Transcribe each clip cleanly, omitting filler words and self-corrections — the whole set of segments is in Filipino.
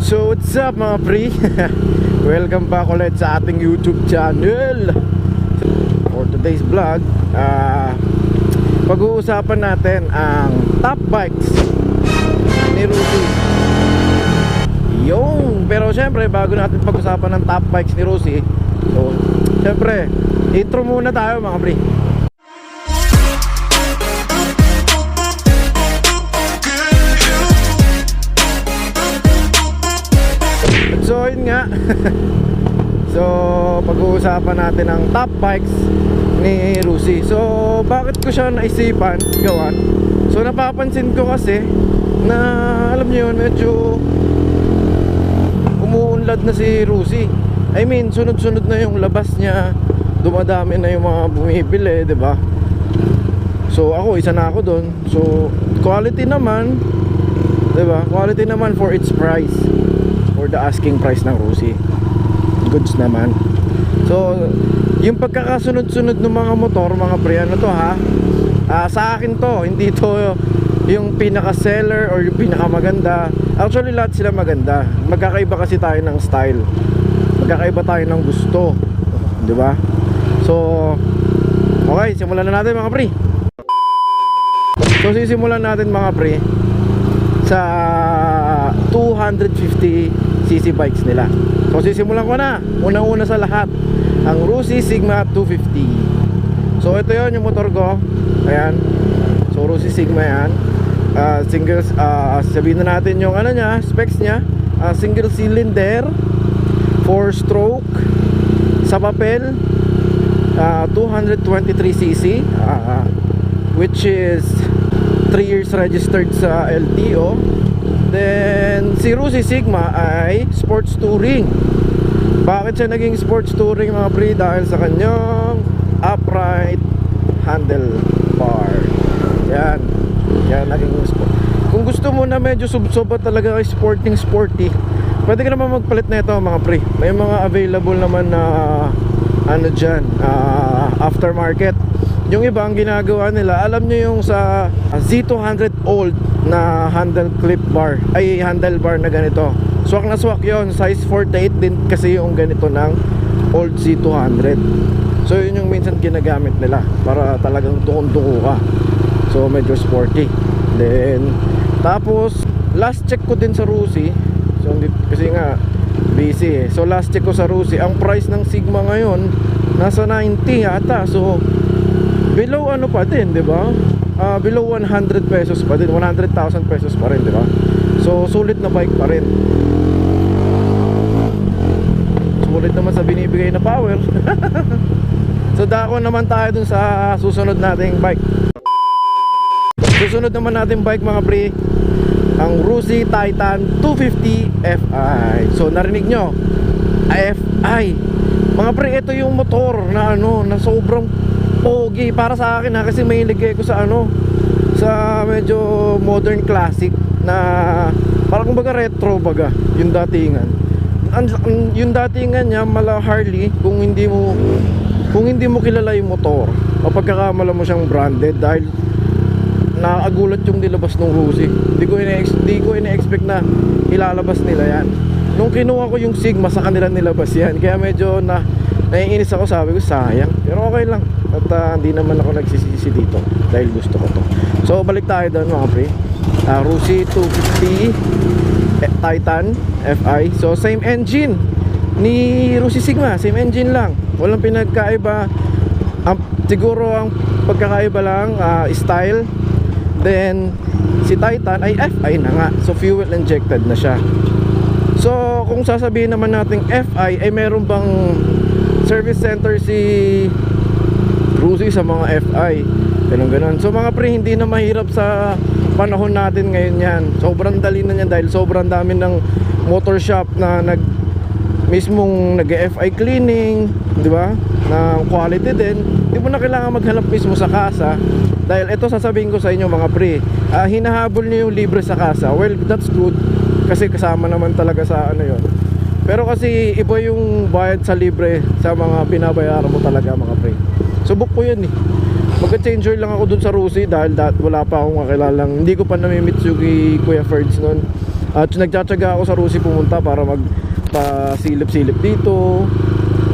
So what's up mga pre? Welcome back ulit sa ating YouTube channel. For today's vlog, pag-uusapan natin ang top bikes ni Rusi. Pero syempre bago natin pag-usapan ng top bikes ni Rusi, so syempre intro muna tayo mga pre. So yun nga. So pag-uusapan natin ang top bikes ni Rusi. So bakit ko siya naisipan gawan? So napapansin ko kasi na alam niyo yun, medyo umuunlad na si Rusi. I mean sunod-sunod na yung labas niya, dumadami na yung mga bumibili, 'di ba? So ako isa na ako doon. So quality naman, 'di ba? Quality naman for its price, or the asking price ng Rusi. Goods naman. So yung pagkakasunod-sunod ng mga motor, mga pre, ano to ha? Sa akin to, hindi to yung pinaka-seller or yung pinaka-maganda. Actually lahat sila maganda. Magkakaiba kasi tayo ng style, magkakaiba tayo ng gusto, di ba? So okay, simulan na natin mga pre. So sisimulan natin mga pre sa 250cc bikes nila. So sisimulan ko na. Unang-una sa lahat, ang Rusi Sigma 250. So ito yon yung motor ko. Ayan. So Rusi Sigma yan. Single, sabihin na natin yung ano niya, specs niya. Single cylinder, 4-stroke, sa papel 223cc, which is 3 years registered sa LTO. Then si Rusi Sigma ay sports touring. Bakit siya naging sports touring mga pre? Dahil sa kanyang upright handlebar. Yan naging sport. Kung gusto mo na medyo sub-soba talaga kay sporty, pwede ka naman magpalit na ito mga pre. May mga available naman na ano dyan, aftermarket. Yung iba ang ginagawa nila, alam nyo yung sa Z200 old na handle clip bar, ay handlebar na ganito, swak na swak yon, size 48 din kasi yung ganito ng old Z200. So yun yung minsan ginagamit nila para talagang tukon-tuko ka. So medyo sporty. Then tapos last check ko din sa Rusi, so kasi nga busy eh. So last check ko sa Rusi, ang price ng Sigma ngayon nasa 90 yata. So below ano pa din, 'di ba? Below 100 pesos pa din, 100,000 pesos pa rin, 'di ba? So sulit na bike pa rin. Sulit naman sa binibigay na power. So dako naman tayo dun sa susunod nating bike. Susunod naman nating bike mga pre, ang Rusi Titan 250 Fi. So narinig nyo, Fi. Mga pre, ito yung motor na ano, na sobrang pogi para sa akin ha, kasi may iligay ko sa ano, sa medyo modern classic na parang kumbaga retro baga yung datingan. Yung datingan niya mala Harley, kung hindi mo kilala yung motor, mapagkakamala mo siyang branded dahil nakagulat yung nilabas ng Rusi. Hindi ko ina-expect na ilalabas nila yan. Nung kinuha ko yung Sigma, sa kanila nilabas yan, kaya medyo naiinis ako, sabi ko sayang, pero okay lang. At hindi naman ako nagsisisi dito dahil gusto ko to. So balik tayo doon mga pre. Rusi 250 Titan Fi. So same engine ni Rusi Sigma, same engine lang, walang pinagkaiba. Siguro ang pagkakaiba lang style. Then si Titan ay Fi na nga, so fuel injected na siya. So kung sasabihin naman natin Fi, ay meron bang service center si Rusi sa mga Fi, ganun. So mga pre, hindi na mahirap sa panahon natin ngayon yan. Sobrang dali na yan dahil sobrang dami ng motor shop na mismong nag-Fi cleaning, di ba? Na quality din. Hindi mo na kailangan maghanap mismo sa kasa. Dahil ito sasabihin ko sa inyo mga pre, hinahabol niyo yung libre sa kasa. Well, that's good kasi kasama naman talaga sa ano yon. Pero kasi iba yung bayad sa libre sa mga binabayaran mo talaga mga pre. Subok ko yun eh. Magka-changer lang ako dun sa Rusi dahil wala pa akong kakilalang, hindi ko pa namimit yung Kuya Ferds nun. At nagtsatsaga ako sa Rusi pumunta para pasilip-silip dito.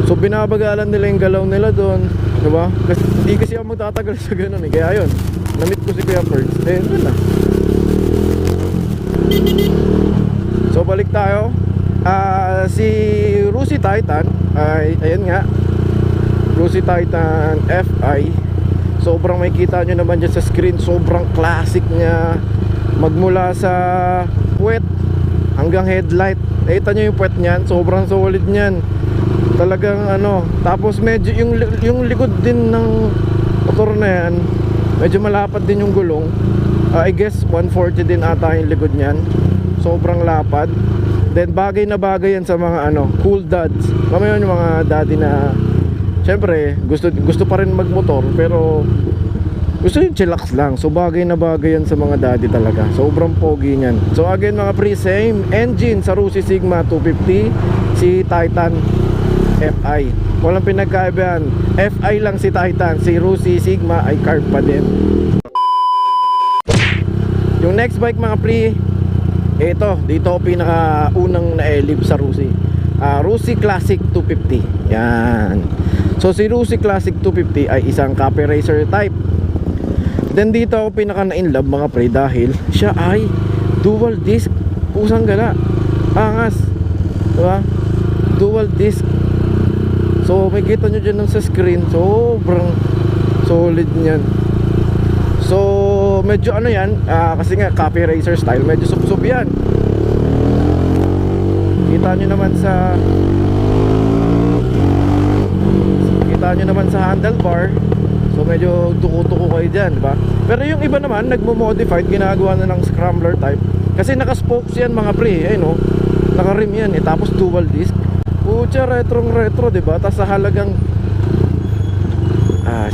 So binabagalan nila yung galaw nila doon, diba? Hindi kasi ako magtatagal sa ganun eh. Kaya yun, namit ko si Kuya Perks. Yun na. So balik tayo. Si Rusi Titan ay, ayan nga, Rusi Titan FI. Sobrang makikita nyo naman dyan sa screen. Sobrang classic niya. Magmula sa puwet hanggang headlight. Nakita nyo yung puwet niyan. Sobrang solid niyan. Talagang ano. Tapos medyo yung likod din ng motor na yan, medyo malapad din yung gulong. I guess 140 din ata yung likod niyan. Sobrang lapad. Then bagay na bagay yan sa mga ano, cool dads. Mamaya yung mga daddy na syempre gusto pa rin magmotor pero gusto yung chillax lang. So bagay na bagay yan sa mga daddy talaga. Sobrang pogi niyan. So again mga pre, same engine sa Rusi Sigma 250, si Titan FI. Walang pinagkaibahan. FI lang si Titan, si Rusi Sigma ay carb pa din. Yung next bike mga pre, dito ako pinakaunang na-elib sa Rusi. Rusi Classic 250. Yan. So si Rusi Classic 250 ay isang copy racer type. Then dito ako pinaka na-inlove mga pre dahil siya ay dual disc. Pusang gala. Angas. Diba? Dual disc. So makikita nyo dyan sa screen. Sobrang solid niyan. So medyo ano yan, kasi nga copy racer style, medyo sub-sub yan. Kita nyo naman sa handlebar. So medyo tuko-tuko kayo dyan, diba? Pero yung iba naman nagmo-modified, ginagawa na ng scrambler type. Kasi naka-spokes yan mga pre, no? Naka-rim yan eh, tapos dual disc. Pucha, retro, diba? Tapos sa halagang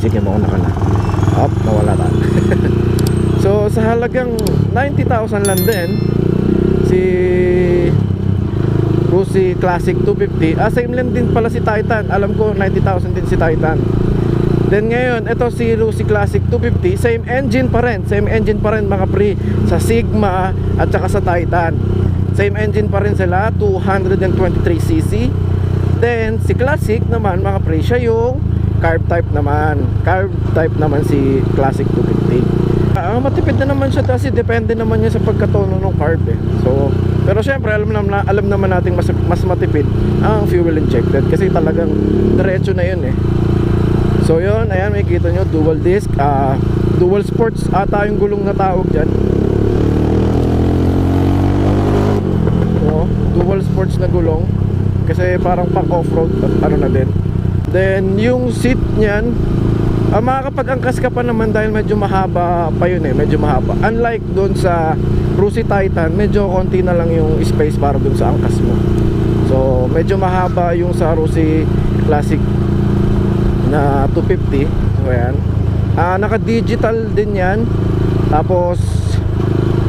sige mo na. Up, nawala na. So sa halagang 90,000 lang din si Rusi Classic 250. Same lang din pala si Titan. Alam ko 90,000 din si Titan. Then ngayon, ito si Rusi Classic 250, same engine pa rin mga pre sa Sigma at saka sa Titan. Same engine pa rin sila, 223cc. Then si Classic naman mga pre, siya yung carb type naman si Classic 250. Matipid na naman siya kasi depende naman niya sa pagkatono ng carb eh. So, pero syempre alam naman natin mas matipid ang fuel injected kasi talagang diretso na yun eh. So yun, ayan makikita nyo, dual disc, dual sports ata yung gulong na tawag dyan. Dual sports na gulong kasi parang pang off-road ano na din. Then yung seat nyan, makakapag-angkas ka pa naman dahil medyo mahaba pa yun eh, medyo mahaba. Unlike doon sa Rusi Titan, medyo konti na lang yung space para doon sa angkas mo. So medyo mahaba yung sa Rusi Classic na 250. So ayan, naka-digital din yan. Tapos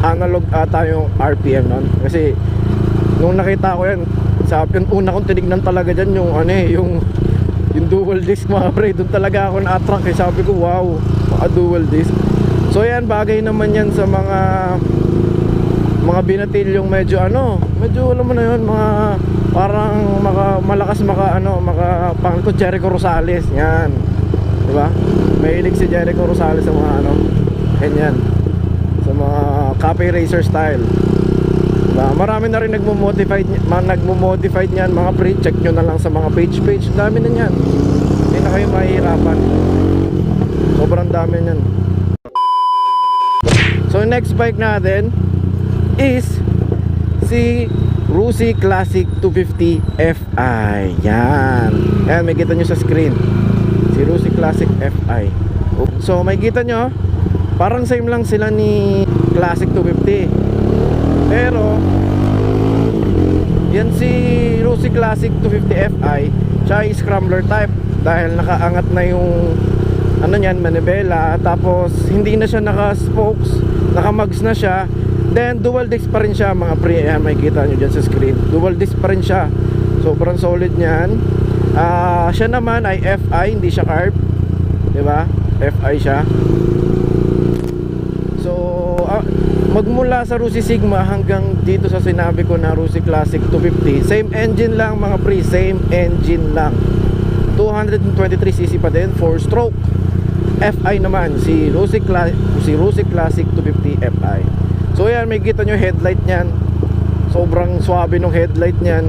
analog ata yung RPM nun. Kasi nung nakita ko yan, yung una kong tinignan talaga dyan yung ano eh, yung dual disc mga pre. Doon talaga ako na-attract eh. Sabi ko wow, dual disc. So yan, bagay naman yan sa mga binatilyong medyo medyo alam mo na yun, mga parang malakas pang to Jericho Rosales yan, diba? Mahilig si Jericho Rosales sa mga ganyan, sa mga copy racer style, diba? Marami na rin nagmo-modified niyan mga pre. Check nyo na lang sa mga page, dami na niyan, hindi na kayo mahihirapan, sobrang dami niyan. So next bike natin is si Rusi Classic 250 FI. Yan, may kita nyo sa screen, si Rusi Classic FI. So may kita nyo, parang same lang sila ni Classic 250. Pero yan si Rusi Classic 250 FI, siya ay scrambler type dahil nakaangat na yung manibela. Tapos hindi na siya naka-spokes, naka-mugs na siya. Then dual disc pa rin siya mga pre. Ayan, makikita nyo dyan sa screen, dual disc pa rin siya. Sobrang solid nyan. Siya naman ay FI, hindi siya carb, diba? FI siya. So magmula sa Rusi Sigma hanggang dito sa sinabi ko na Rusi Classic 250, same engine lang mga pre, same engine lang. 223cc pa din, 4 stroke. FI naman si Rusi Classic 250 FI. So yan, may kita nyo headlight nyan, sobrang swabe ng headlight nyan.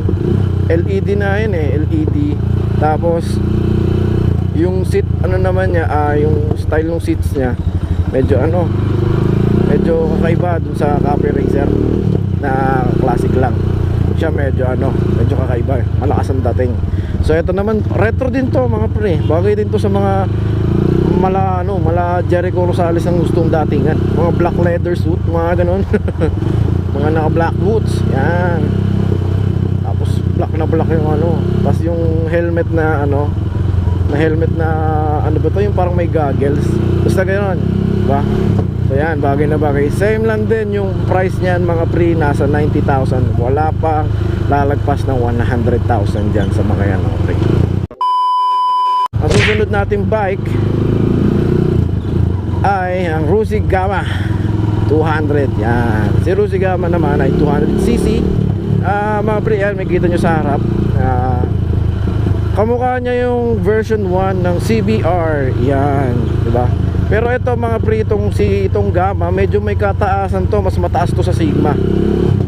LED na yun eh, LED. Tapos yung seat ano naman niya, yung style ng seats niya medyo medyo kakaiba dun sa Cafe Racer na classic lang. Siya medyo medyo kakaiba, malakas ang dating. So ito naman retro din to mga pre, bagay din to sa mga mala Jericho Rosales ang gustong datingan, mga black leather suit, mga ganon. Mga naka black boots, yan. Tapos black yung tapos yung helmet na na helmet na ba to, yung parang may goggles, basta gano'n, diba? So yan, bagay na bagay. Same lang din yung price niyan mga pre, nasa 90,000. Wala pa lalagpas ng 100,000 dyan sa mga yan mga pre. Ang susunod nating bike ay ang Rusi Gamma 200. Yan, si Rusi Gamma naman ay 200cc. Mga pre, yan, may kita nyo sa harap. Kamukha niya yung version 1 ng CBR. Yan, diba? Pero ito mga pre, itong Gamma, medyo may kataasan to. Mas mataas to sa Sigma.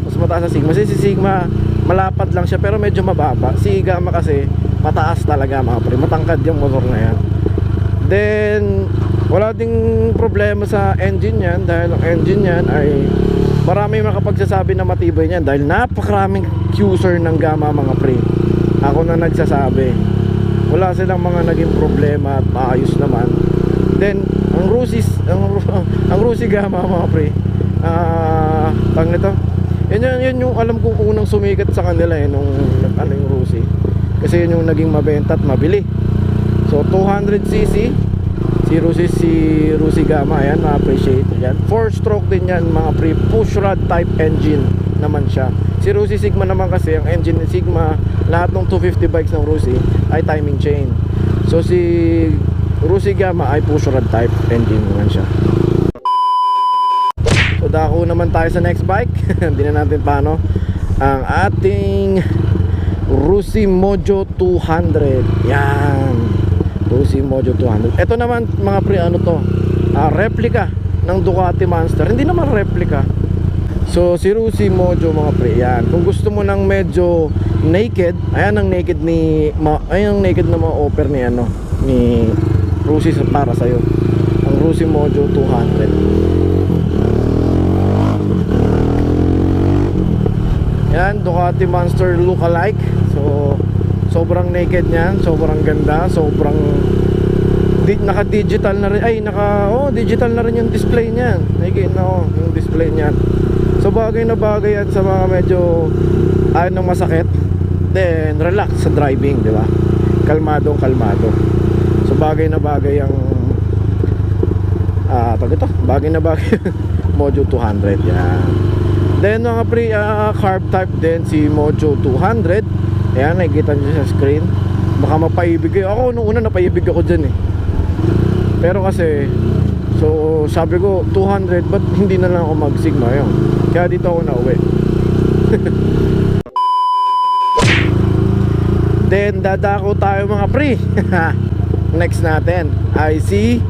Mas mataas sa Sigma. Si Sigma, malapad lang siya pero medyo mababa. Si Gamma kasi, mataas talaga mga pre. Matangkad yung motor na yan. Then, wala ding problema sa engine yan. Dahil ang engine yan ay marami makapagsasabi na matibay niyan. Dahil napakaraming user ng Gamma mga pre. Ako na nagsasabi. Wala silang mga naging problema at maayos naman. Then ang Rusi Gamma mga pre, tang nito, yan yung alam kong unang sumikat sa kanila nung yung Rusi. Kasi yun yung naging mabenta at mabili. So 200cc si Rusi Gamma, ayan, ma-appreciate yan. 4 stroke din yan mga pre, push rod type engine naman siya. Si Rusi Sigma naman kasi, ang engine ni Sigma, lahat ng 250 bikes ng Rusi ay timing chain. So si Rusi Gamma ay push rod type engine naman siya. So dako naman tayo sa next bike. Hindi na natin paano ang ating Rusi Mojo 200. Yan, Rusi Mojo 200. Ito naman mga pre, replica ng Ducati Monster. Hindi naman replica. So si Rusi Mojo mga pre, yan. Kung gusto mo ng medyo naked, ayan ang naked ayan ang naked na ma-offer ni Rusi para sa'yo. Ang Rusi Mojo 200. Yan, Ducati Monster look-alike. So sobrang naked niyan, sobrang ganda, sobrang naka-digital na rin. Digital na rin yung display niyan. Nakikita yung display niyan. So bagay na bagay yan sa mga medyo ng masakit. Then relax sa driving, di ba? Kalmado. So bagay na bagay ang bagay na bagay Mojo 200 yan. Then mga pre, carb type din si Mojo 200. Ayan, nakikita nyo sa screen. Baka mapaibig ako. Nung una napaibig ako dyan eh. Pero kasi, so sabi ko 200, ba't hindi na lang ako mag Sigma yun? Kaya dito ako nauwi. Then dadako tayo mga pre. Next natin ay si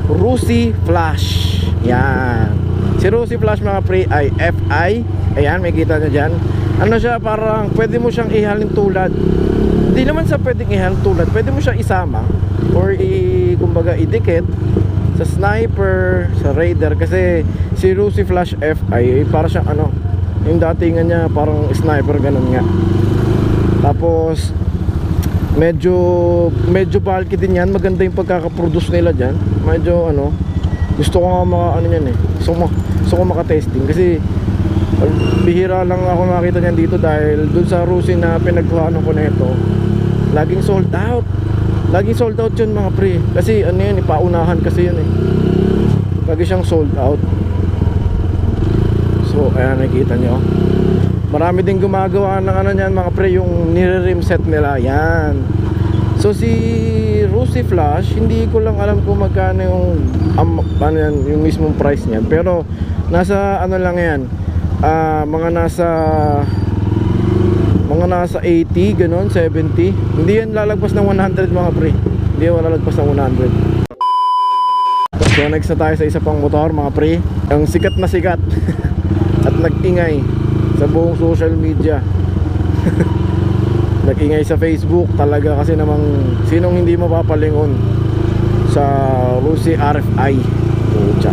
Rusi Flash. Yan, si Rusi Flash mga pre ay FI. Ayan, may kita nyo dyan. Ano siya, parang pwede mo siyang ihalin tulad. Hindi naman sa pwedeng ihalin tulad, pwede mo siya isama or kumbaga idikit sa Sniper, sa Raider. Kasi si Rusi Flash FI para siyang yung datingan niya parang Sniper, ganun nga. Tapos medyo bulky din yan. Maganda yung pagkakaproduce nila dyan. Medyo gusto ko nga yan eh. Gusto ko maka-testing kasi bihira lang ako makita niyan dito. Dahil dun sa Rusi na pinagkuhaan ko na ito, laging sold out yun mga pre. Kasi yun, ipaunahan kasi yun eh. Lagi siyang sold out. So ayan, nakikita nyo, marami din gumagawa ng niyan mga pre, yung nire-rim set nila. Yan. So si Rusi Flash, hindi ko lang alam kung magkano yung yung mismong price niyan. Pero Nasa ano lang yan, mga nasa 80, ganon, 70. Hindi yan lalagpas ng 100 mga pre. Hindi yan lalagpas ng 100. So next na tayo sa isa pang motor mga pre. Ang sikat na sikat at nag-ingay sa buong social media. Nag-ingay sa Facebook talaga kasi namang sinong hindi mapapalingon sa Rusi RFI. Pucha.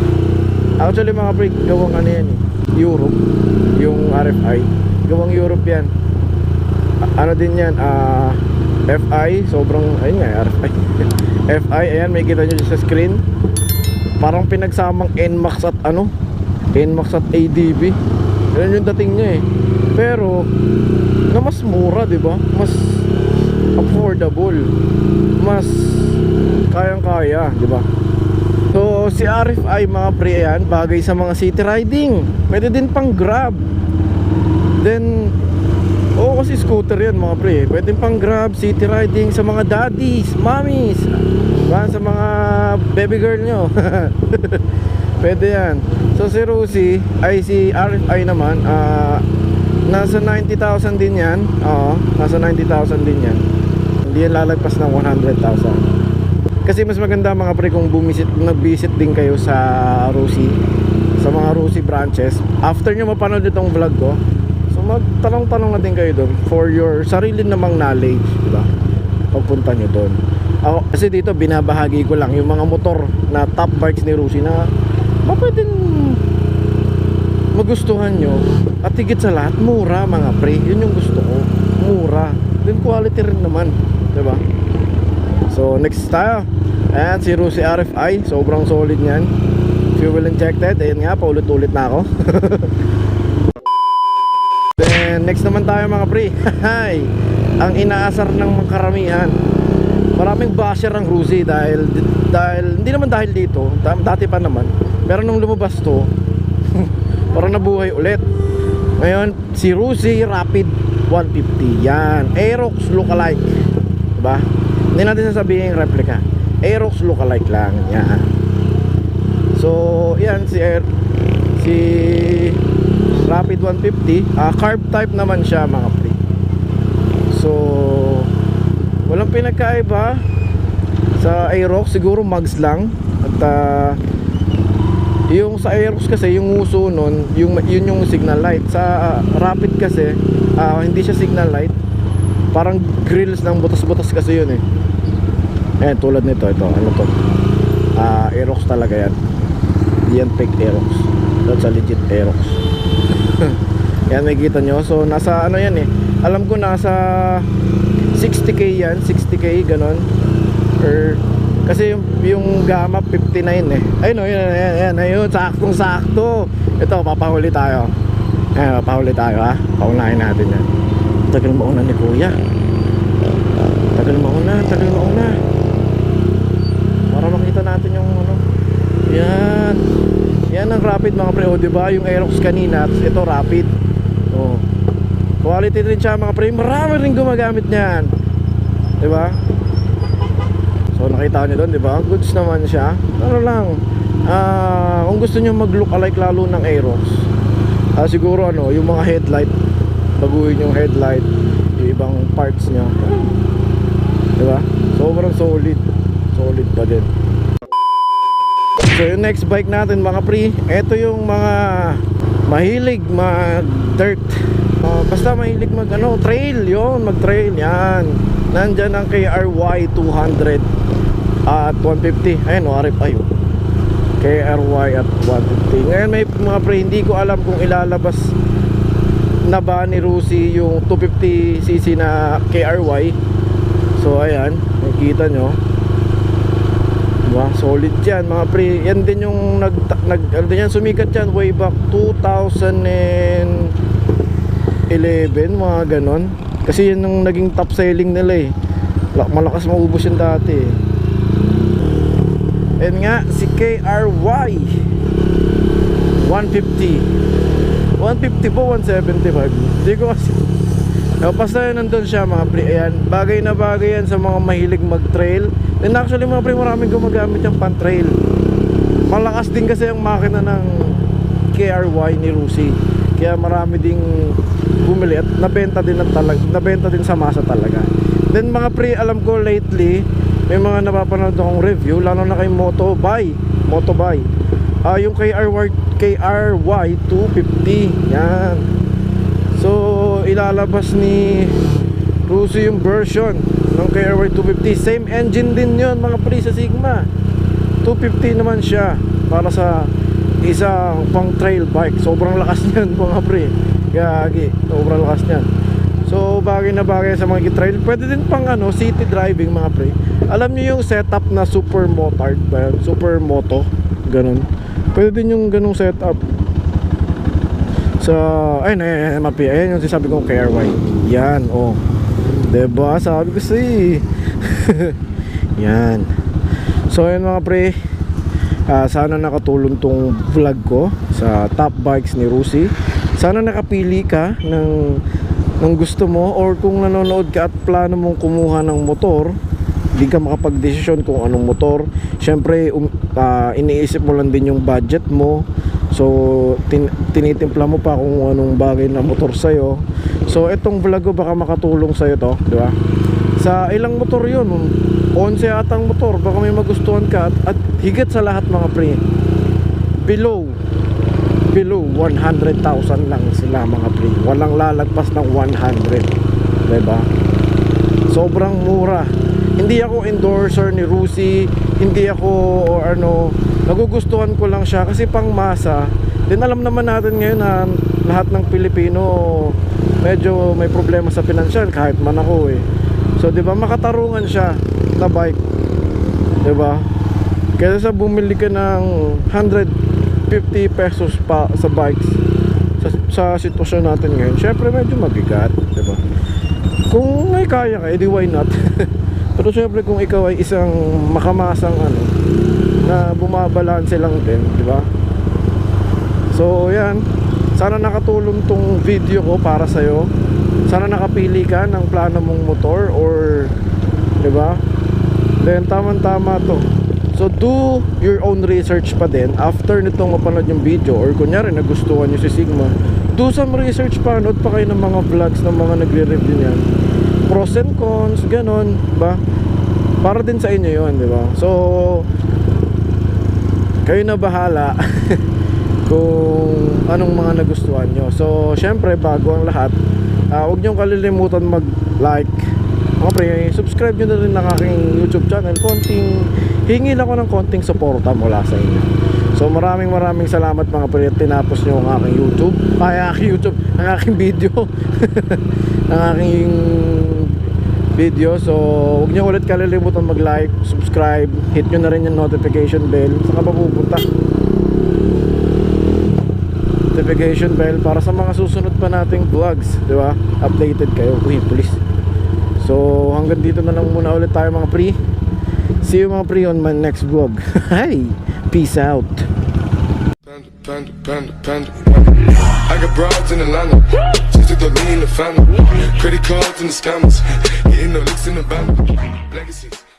Actually mga pre, gawang ano yan eh, Europe. Yung RFI gawang Europe yan. Ano din yan, FI, sobrang, ayun nga, RFI. FI, ayan, may kita nyo sa screen. Parang pinagsamang NMAX at ano, NMAX at ADB. Yan yung dating niya eh. Pero na mas mura, di ba? Mas affordable, mas kayang-kaya, di ba? So si RFI mga pre, yan, bagay sa mga city riding. Pwede din pang Grab. Then kasi scooter yan mga pre. Pwede pang Grab, city riding sa mga daddies, mommies, sa mga baby girl nyo. Pwede yan. So si Rusi, ay si RFI naman, nasa 90,000 din yan. Oo, nasa 90,000 din yan. Hindi yan lalagpas ng 100,000. Kasi mas maganda mga pre kung nag-visit din kayo sa Rusi, sa mga Rusi branches. After nyo mapanood itong vlog ko, so magtanong-tanong na din kayo doon for your sarili namang knowledge, diba? Pagpunta nyo doon. Ako, kasi dito binabahagi ko lang yung mga motor na top bikes ni Rusi na pwedeng magustuhan nyo. At higit sa lahat, mura mga pre. Yun yung gusto ko, mura. Then quality rin naman, diba? So next tayo, ayan si Rusi RFI. Sobrang solid nyan. Fuel injected, ayan nga, paulit-ulit na ako. Then next naman tayo mga pre. Ang inaasar ng karamihan, maraming basher ang Rusi dahil hindi naman dahil dito, dati pa naman, pero nung lumabas to parang nabuhay ulit. Ngayon si Rusi Rapid 150, yan, Aerox lookalike, diba? Hindi natin sasabihin replica, Aerox lookalike lang yan. So yan si Rapid 150, carb type naman siya mga pre. So walang pinagkaiba sa Aerox, siguro mags lang. At yung sa Aerox kasi yung uso nun, yun yung signal light. Sa Rapid kasi hindi siya signal light, parang grills ng butas-butas kasi yun eh. Ayan, tulad nito, ito, ano to, Aerox talaga yan. Yan fake Aerox, that's a legit Aerox. Yan, may kita nyo. So nasa ano yan eh, alam ko nasa 60k yan, 60k ganon. Or kasi yung Gamma 59 eh. Ayun o, yan, ayun, saktong sakto. Ito, papahuli tayo. Ayan, papahuli tayo ha. Paunahin natin yan. Tagal mauna ni kuya. Tagal mauna. Para makita natin yung ano. Yan. Yan ang Rapid mga pre. O diba, yung Aerox kanina, ito Rapid. O, quality rin siya mga pre. Marami rin gumagamit niyan, diba? So nakita nyo doon, diba? Goods naman siya. Ano lang, kung gusto nyo mag-look alike lalo ng Aerox, siguro ano, yung mga headlight, baguhin yung headlight, yung ibang parts nya, diba? Sobrang solid pa din. So yung next bike natin mga pre, ito yung mga mahilig mag-dirt, basta mahilig trail, yun, mag-trail, yan. Nandyan ang KRY 200 at 150. Ayun o, RFI o, KRY at 150. Ngayon may mga pre, hindi ko alam kung ilalabas na ba ni Rusi yung 250cc na KRY. So ayan, nakikita nyo, diba? Solid yan mga pre. Yan din yung sumikat yan way back 2011, mga ganon. Kasi yun yung naging top selling nila eh. Malakas maubos yung dati eh. And nga si KRY 150 po, 175. Hindi ko kasi basta yun, nandun siya mga pre. Ayan, bagay na bagay yan sa mga mahilig mag-trail. And actually mga pre, maraming gumagamit yung pan-trail. Malakas din kasi yung makina ng KRY ni Rusi. Kaya marami ding bumili at nabenta din sa masa talaga. Then mga pre, alam ko lately may mga napapanood akong review, lalo na kay Motobuy. Yung KRY 250. Yan. So ilalabas ni Rusi yung version ng KRY 250. Same engine din yun mga pre sa Sigma. 250 naman siya para sa isang pang trail bike. Sobrang lakas niyan mga pre. Gagi, sobrang lakas niyan. So bagay na bagay sa mga trail. Pwede din pang city driving mga pre. Alam niyo yung setup na super motard ba yun? Super moto, ganun. Pwede din yung ganung setup sa ayun yung sinasabi kong KRY. Yan, oh. Diba? Sabi ko yan. So ayun mga pre, sana nakatulong tong vlog ko sa top bikes ni Rusi. Sana nakapili ka ng gusto mo, or kung nanonood ka at plano mong kumuha ng motor, di ka makapag-desisyon kung anong motor. Syempre iniisip mo lang din yung budget mo. So tinitimpla mo pa kung anong bagay na motor sa'yo. So itong vlog ko baka makatulong sa'yo to, di ba? Sa ilang motor yun, 11 atang motor, baka may magustuhan ka. At higit sa lahat mga pre, below 100,000 lang sila mga pre. Walang lalagpas ng 100, diba? Sobrang mura. Hindi ako endorser ni Rusi, hindi ako nagugustuhan ko lang siya kasi pang masa. Then alam naman natin ngayon na lahat ng Pilipino medyo may problema sa pinansyal, kahit man ako eh. So 'di ba, makatarungan siya na bike, 'di ba? Kaysa sa bumili ka ng 150 pesos pa sa bikes sa sitwasyon natin ngayon. Syempre medyo mabigat, 'di ba? Kung may kaya ka, edi why not? Pero syempre kung ikaw ay isang makamasang na bumabalanse lang din, 'di ba? So 'yan. Sana nakatulong tong video ko para sa'yo. Sana nakapili ka ng plano mong motor, or 'di ba? Then tama-tama to. So do your own research pa din after nitong mapanood yung video, or kunyari nagustuhan nyo si Sigma, do some research pa, nood pa kayo ng mga vlogs ng mga nagre-review niyan, pros and cons, ganon ba? Para din sa inyo yun, di ba? So kayo na bahala kung anong mga nagustuhan nyo. So syempre bago ang lahat, huwag nyo kalilimutan mag-like. Mga pre, subscribe nyo na rin ng aking YouTube channel. Hingi lang ako ng konting suporta mula sa inyo. So maraming salamat mga pre, tinapos nyo ang aking YouTube. Ang aking video. Ang aking video. So huwag nyo ulit kalilimutan mag-like, subscribe, hit nyo na rin yung notification bell. Saan ka pa pupunta? Notification bell para sa mga susunod pa nating vlogs, di ba? Updated kayo. Uy, please. So hanggang dito na lang muna ulit tayo mga pre. See you mga pre on my next vlog. Hi, peace out. I got broads in Atlanta, just to throw me in the family. Credit cards and the scammers, getting no licks in the band. Legacies.